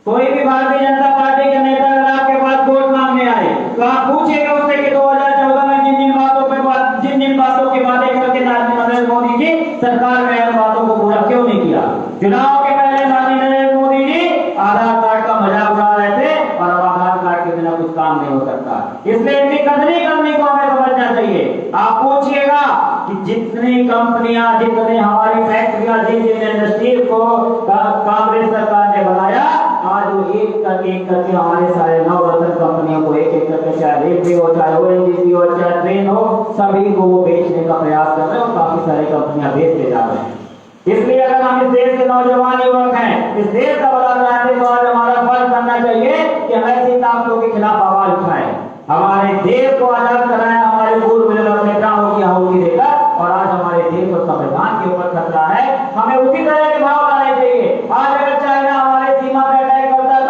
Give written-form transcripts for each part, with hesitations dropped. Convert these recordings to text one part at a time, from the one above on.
कोई भी भारतीय जनता पार्टी के नेता अगर आपके पास वोट मांगने आए तो आप पूछेगा उससे कि 2014 में जिन जिन बातों की बातें करके नरेंद्र मोदी जी सरकार में उन बातों को पूरा क्यों नहीं किया। चुनाव के पहले नरेंद्र मोदी जी आधार कार्ड का मजाक उड़ा रहे थे और अब आधार कार्ड के बिना कुछ काम नहीं हो सकता। इसलिए इनकी कदरी करने को हमें समझना चाहिए। आप पूछिएगा कि जितनी कंपनियां, जितने हमारी फैक्ट्रियां, जिन इंडस्ट्री को कांग्रेस सरकार ने बनाया, आज वो एक करके हमारे सारे नवरत्न कंपनियों को एक करके, चाहे रेलवे हो, चाहे ओएनजीसी हो, चाहे ट्रेन हो, सभी को वो बेचने का प्रयास कर रहे हैं और काफी सारी कंपनियां बेचते जा रहे हैं। इसलिए अगर हम इस देश के नौजवान युवक हैं, इस देश का भला चाहते हैं, तो आज हमारा फर्ज बनना चाहिए कि हम ऐसी ताकतों के खिलाफ आवाज उठाएं, हमारे देश को आजाद कराएं, हमारे पूर्व नेताओं की आहुति देकर। और आज हमारे देश और संविधान के ऊपर खतरा है, हमें उसी तरह के भाव लाने चाहिए। आज अगर चाइना हमारे सीमा पर अटैक करता है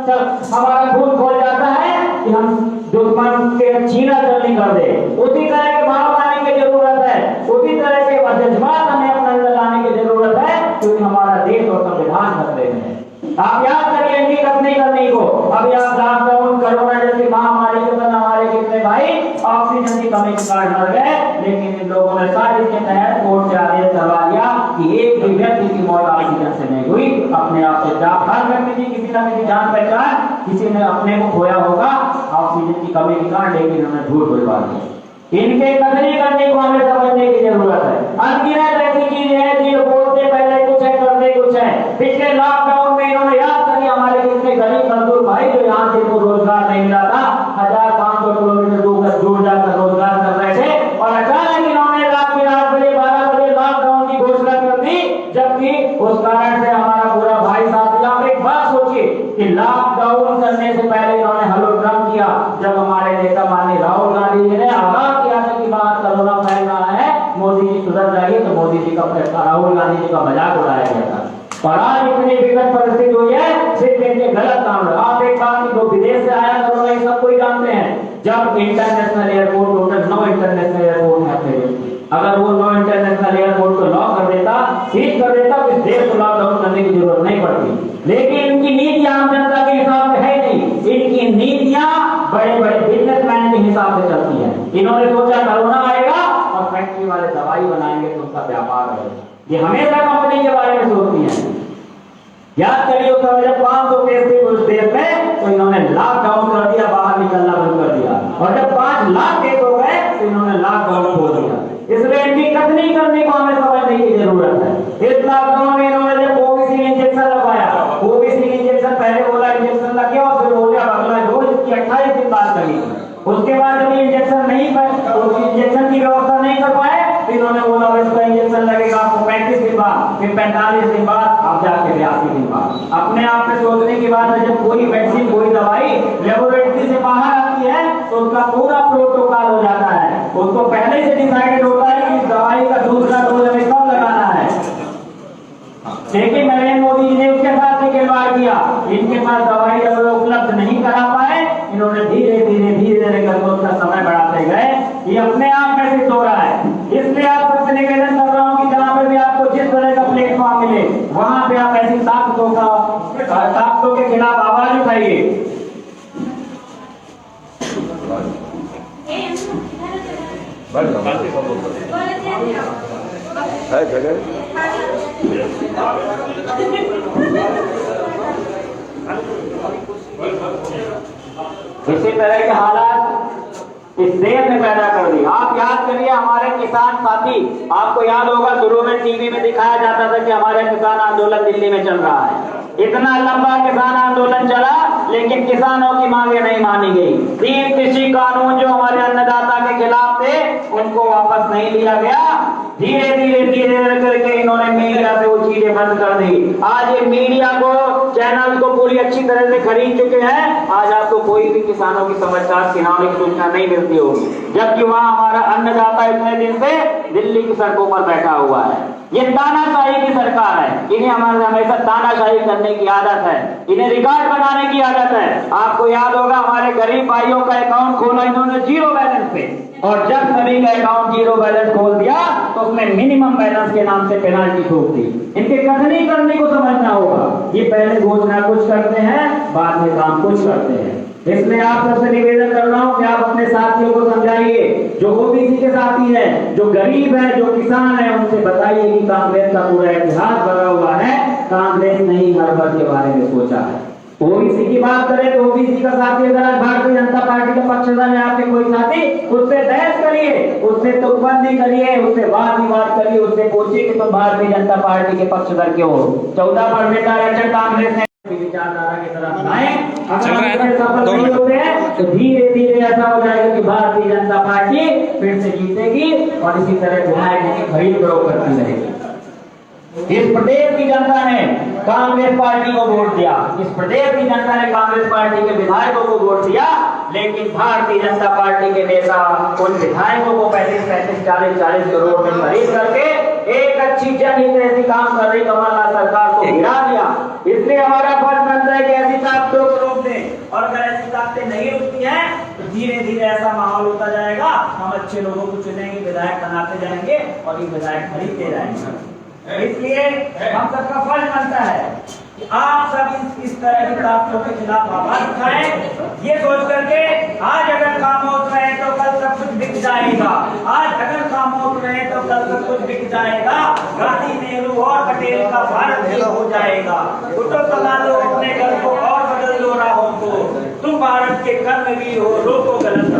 तो हमारा खून खोल जाता है कि हम दुश्मन के छीना जल्दी कर दे। उसी तरह के भाव लाने की जरूरत है, उसी तरह के जज्बात हमें अपने अंदर लाने की जरूरत है, क्योंकि हमारा देश और संविधान खतरे में है। आप याद करिए इनकी कतनी करने को। अभी आप लॉकडाउन, कोरोना जैसी महामारी के समय हमारे कितने भाई ऑक्सीजन की कमी के कारण मर गए, लेकिन इन लोगों ने साथ इसके तहत कोर्ट से आदेश करवा दिया कि एक भी व्यक्ति की मौत ऑक्सीजन से नहीं हुई। अपने आप से हर व्यक्ति की किसी न किसी जान पहचान किसी ने अपने को खोया होगा ऑक्सीजन की कमी के कारण, लेकिन उन्होंने झूठ बुलवा दिया। इनके कतरी करने को हमें समझने की जरूरत है। अनगिनत ऐसी चीजें हैं जो बोलते पहले कुछ है, करते कुछ है। पिछले लॉकडाउन में इन्होंने याद करिए हमारे कितने गरीब मजदूर भाई जो यहाँ से को रोजगार नहीं मिला था, 1500 किलोमीटर दूर जाकर रोजगार कर रहे थे, और अचानक इन्होंने रात में 8 बजे 12 बजे लॉकडाउन की घोषणा कर दी, जबकि उस कारण से हमारा पूरा भाई साहब। आप एक बात सोचिए कि लॉकडाउन करने से पहले इन्होंने हलोड्राम किया, जब हमारे नेता माननीय राहुल गांधी जी ने आगाह किया था कि बात कोरोना फैल रहा है, मोदी जी सुधर जाइए, तो मोदी जी का राहुल गांधी जी का मजाक उड़ाया गया था। और आज इतनी विकट परिस्थिति हुई है सिर्फ इनके गलत काम है। आप एक बात जो विदेश से आया कोरोना, ये सब कोई जानते हैं, जब international airport total 9 international airport है अपने देश में, अगर वो 9 इंटरनेशनल एयरपोर्ट को लॉक कर देता, सीज कर देता, तो इस देश को लॉकडाउन करने की जरूरत नहीं पड़ती। लेकिन इनकी नीति आम जनता के हिसाब से है नहीं, इनकी नीतियां बड़े बड़े बिजनेसमैन के हिसाब से चलती है। इन्होंने सोचा कोरोना आएगा और फैक्ट्री वाले दवाई बनाएंगे तो उसका व्यापार होगा। ये हमेशा कंपनी के बारे में सोचती है। याद करिए उस समय जब 500 केस थे उस देश में, तो इन्होंने लॉकडाउन कर दिया, बाहर निकलना बंद कर दिया, और जब 5 लाख केस हो गए तो इन्होंने लॉकडाउन खोल दिया। इसलिए इनकी कतनी करने को हमें समझने की जरूरत है। इस लॉकडाउन में इन्होंने जब कोविशील्ड इंजेक्शन लगवाया, कोविशील्ड इंजेक्शन पहले बोला इंजेक्शन लग गया और फिर बोल दिया अगला डोज, इसकी 28 दिन बात करी। उसके बाद जब इंजेक्शन नहीं इंजेक्शन की व्यवस्था नहीं कर पाए, तो इन्होंने बोला इसका इंजेक्शन लगेगा आपको 35 दिन बाद, फिर 45 दिन बाद, आप जाके 82 दिन बाद। अपने आप में सोचने की बात है, जब कोई वैक्सीन, कोई दवाई लेबोरेटरी से बाहर आती है तो उसका पूरा प्रोटोकॉल हो जाता है, उसको पहले से डिसाइडेड होता है कि इस दवाई का दूसरा डोज हमें कब लगाना है। लेकिन नरेंद्र मोदी जी ने उसके साथ भी खिलवाड़ किया। इनके पास दवाई अगर उपलब्ध नहीं करा पाए, इन्होंने धीरे धीरे करके उसका समय बढ़ाते गए। ये अपने आप में सिद्ध हो रहा है। इसलिए आप सबसे निवेदन कर रहा हूँ कि जहाँ पर भी आपको जिस तरह का प्लेटफॉर्म मिले, वहां पे आप ऐसी ताकतों के खिलाफ आवाज उठाइए। इसी तरह के हालात इस देश ने पैदा कर दी। आप याद करिए हमारे किसान साथी, आपको याद होगा शुरू में टीवी में दिखाया जाता था कि हमारे किसान आंदोलन दिल्ली में चल रहा है। इतना लंबा किसान आंदोलन चला, लेकिन किसानों की मांगे नहीं मानी गई। 3 कृषि कानून जो हमारे अन्नदाता के खिलाफ थे, उनको वापस नहीं लिया गया। धीरे धीरे करके इन्होंने मीडिया से वो चीजें बंद कर दी। आज ये मीडिया को, चैनल को पूरी अच्छी तरह से खरीद चुके हैं। आज आपको कोई भी किसानों की समाचार किनारे की सूचना नहीं मिलती होगी, जबकि वहाँ हमारा अन्नदाता इतने दिन से दिल्ली की सड़कों पर बैठा हुआ है। ये तानाशाही की सरकार है, इन्हें हमारे हमेशा तानाशाही करने की आदत है, इन्हें रिकॉर्ड बनाने की आदत है। आपको याद होगा हमारे गरीब भाइयों का अकाउंट खोला इन्होंने 0 बैलेंस पे, और जब सभी का अकाउंट जीरो बैलेंस खोल दिया तो उसमें मिनिमम बैलेंस के नाम से पेनाल्टी ठोक दी। इनके कथनी करने को समझना होगा, ये पहले घोषणा कुछ करते हैं, बाद में काम कुछ करते हैं। इसलिए आप सबसे निवेदन कर रहा हूं कि आप अपने साथियों को समझाइए, जो ओबीसी के साथी हैं, जो गरीब हैं, जो किसान हैं, उनसे बताइए कि कांग्रेस का पूरा इतिहास भरा हुआ है। कांग्रेस ने ही हर वर्ग के बारे में सोचा है। ओबीसी की बात करें तो ओबीसी का साथी अगर आज भारतीय जनता पार्टी का पक्षधर है आपके कोई साथी, उससे बहस करिए, उससे तुकबंदी करिए, उससे वाद विवाद करिए, उससे पूछिए कि तुम भारतीय जनता पार्टी के पक्षधर क्यों हो। 14% आरक्षण कांग्रेस ने विचारधारा की तरफ लाए। अगर सफल नहीं होते हैं तो धीरे धीरे ऐसा हो जाएगा कि भारतीय जनता पार्टी फिर से जीतेगी और इसी तरह विधायक की खरीद फरोख्त करती रहेगी। इस प्रदेश की जनता ने कांग्रेस पार्टी को वोट दिया, इस प्रदेश की जनता ने कांग्रेस पार्टी के विधायकों को वोट दिया, लेकिन भारतीय जनता पार्टी के नेता उन विधायकों को 35-35, 40-40 करोड़ में खरीद करके एक अच्छी जनहित ऐसी काम कर रही कमलनाथ सरकार को गिरा दिया। इसलिए हमारा फर्ज बनता है कि ऐसी ताकतों को रोक दें, और अगर ऐसी ताकतें नहीं रुकती हैं तो धीरे धीरे ऐसा माहौल होता जाएगा, हम अच्छे लोगों को चुनेंगे, विधायक बनाते जाएंगे और ये विधायक खरीदते जाएंगे। इसलिए हम सबका फर्ज बनता है कि आप सब इस तरह की ताकतों के खिलाफ आवाज उठाएं, ये सोच करके आज अगर खामोश रहे तो कल सब कुछ बिक जाएगा, आज अगर खामोश रहे तो कल सब कुछ बिक जाएगा, गांधी, नेहरू और पटेल का भारत एक हो जाएगा। उठो संभालो अपने घर को और बदल लो राहों को, तुम भारत के कर्मवीर हो, रोको गलत